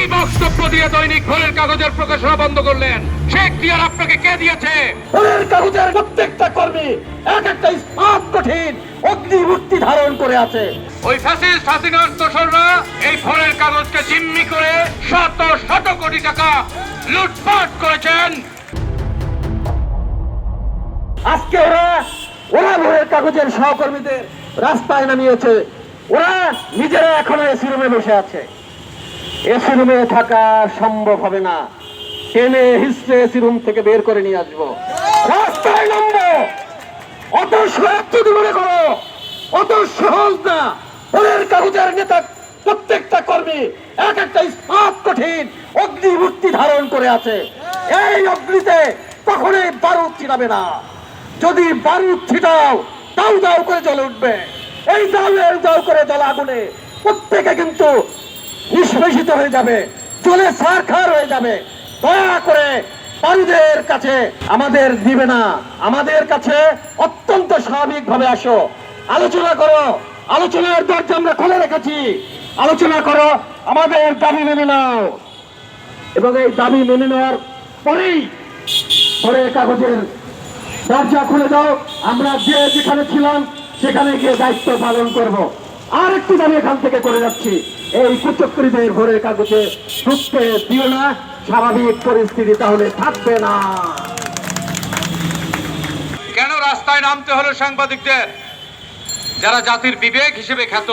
কি বক্তব্য দিয়ে দৈনিক ভোরের কাগজের প্রকাশনা বন্ধ করলেন? সে এখতিয়ার আপনাকে কে দিয়েছে? ভোরের কাগজের প্রত্যেকটা কর্মী এক একটা ইস্পাত কঠিন অগ্নিমূর্তি ধারণ করে আছে। ওই ফ্যাসিস্ট হাসিনার দোসররা এই ভোরের কাগজকে জিম্মি করে শত শত কোটি টাকা লুটপাট করেছেন। আজকে ওরা ভোরের কাগজের সহকর্মীদের রাস্তায় নামিয়েছে। ওরা নিজেরা এখনো এসি রুমে বসে আছে। এসি রুমে থাকা সম্ভব হবে না, টেনে হিস্ট্রে এসি রুম থেকে বের করে নিয়ে আসবো, রাস্তায় নামবো। অত সহজ যদি মনে করো, অত সহজ না। ভোরের কাগজের নেতা প্রত্যেকটা কর্মী এক একটা ইস্পাত কঠিন অগ্নিমূর্তি ধারণ করে আছে। এই অগ্নিতে কখনোই বারুদ ছিটাবে না। যদি বারুদ ছিটাও দাউ দাউ করে জ্বলে উঠবে। এই দাউ করে জ্বলা আগুনে প্রত্যেকে কিন্তু নিষ্পেষিত হয়ে যাবে, জ্বলে ছারখার হয়ে যাবে। দয়া করে বারুদের কাছে আমাদের দিবে না, আমাদের কাছে অত্যন্ত স্বাভাবিক ভাবে আসো, আলোচনা করো। আলোচনার দরজা আমরা খুলে রেখেছি। আলোচনা করো, আমাদের দাবি মেনে নাও, এবং এই দাবি মেনে নেওয়ার পরেই ভোরের কাগজের দরজা খুলে দাও। আমরা যে যেখানে ছিলাম সেখানে গিয়ে দায়িত্ব পালন করব। আর একটু দাবি এখান থেকে করে যাচ্ছি, এই কুচক্রীদের ভোরের কাগজে ঢুকতে দিও না। স্বাভাবিক পরিস্থিতি তাহলে থাকবে না। কেন রাস্তায় নামতে হলো সাংবাদিকদের? যারা জাতির বিবেক হিসেবে খ্যাত,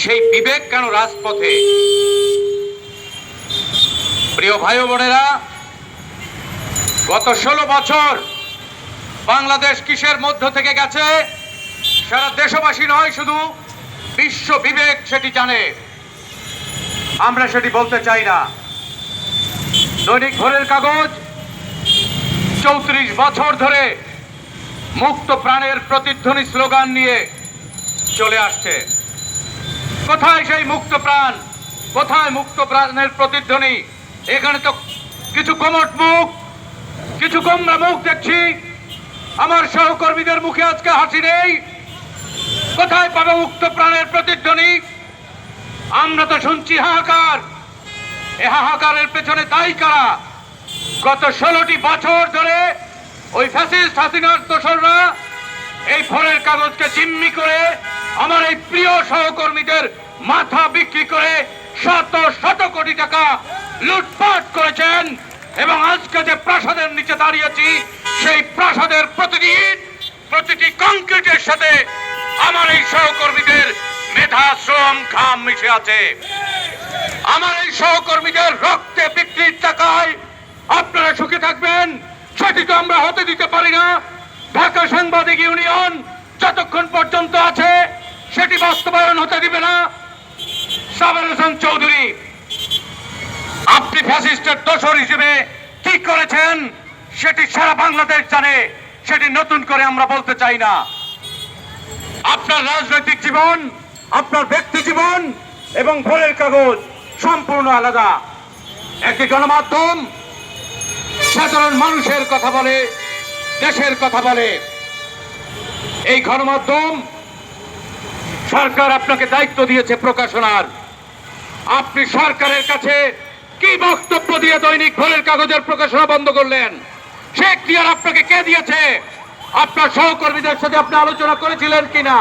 সেই বিবেক কেন রাজপথে? প্রিয় ভাই ও বোনেরা, গত 16 বছর বাংলাদেশ কিসের মধ্য থেকে গেছে সারা দেশবাসী নয়, শুধু বিশ্ব বিবেক সেটি জানে। আমরা সেটি বলতে চাই না। দৈনিক ভোরের কাগজ 34 বছর ধরে মুক্ত প্রাণের প্রতিধ্বনি স্লোগান নিয়ে চলে আসছে। কোথায় সেই মুক্ত প্রাণ? কোথায় মুক্ত প্রাণের প্রতিধ্বনি? এখানে তো কিছু কমট মুখ, কিছু গোমরা মুখ দেখছি। আমার সহকর্মীদের মুখে আজকে হাসি নেই। কোথায় পাবে মুক্ত প্রাণের প্রতিধ্বনি? আমরা তো শুনছি হাহাকার। এ হাহাকারের পেছনে দায়ী কারা? গত 16টি বছর ধরে ওই ফ্যাসিস্ট হাসিনার দোসররা এই ভোরের কাগজকে জিম্মি করে আমার এই প্রিয় সহকর্মীদের মাথা বিক্রি করে শত শত কোটি টাকা লুটপাট করেছেন। এবং আজকে যে প্রাসাদের নিচে দাঁড়িয়েছি, সেই প্রাসাদের প্রতিটি কংক্রিটের সাথে আমার এই সহকর্মীদের মেধা, শ্রম, ঘাম মিশে আছে। আমার এই সহকর্মীদের রক্তে বিক্রির টাকায় আপনারা সুখে থাকবেন, সেটি তো আমরা হতে দিতে পারি না। ঢাকা সাংবাদিক ইউনিয়ন যতক্ষণ পর্যন্ত আছে সেটি বাস্তবায়ন হতে দিবে না। সাবের হোসেন চৌধুরী, আপনি ফ্যাসিস্টের দোসর হিসেবে কি করেছেন সেটি সারা বাংলাদেশ জানে। সেটি নতুন করে আমরা বলতে চাই না। আপনার রাজনৈতিক জীবন, আপনার ব্যক্তি জীবন এবং ভোরের কাগজ সম্পূর্ণ আলাদা। একটি গণমাধ্যম সাধারণ মানুষের কথা বলে, দেশের কথা বলে। এই গণমাধ্যম সরকার আপনাকে দায়িত্ব দিয়েছে প্রকাশনার। আপনি সরকারের কাছে কি বক্তব্য দিয়ে দৈনিক ভোরের কাগজের প্রকাশনা বন্ধ করলেন? সে এখতিয়ার আপনাকে কে দিয়েছে? আপনার সহকর্মীদের সাথে আপনি আলোচনা করেছিলেন কিনা?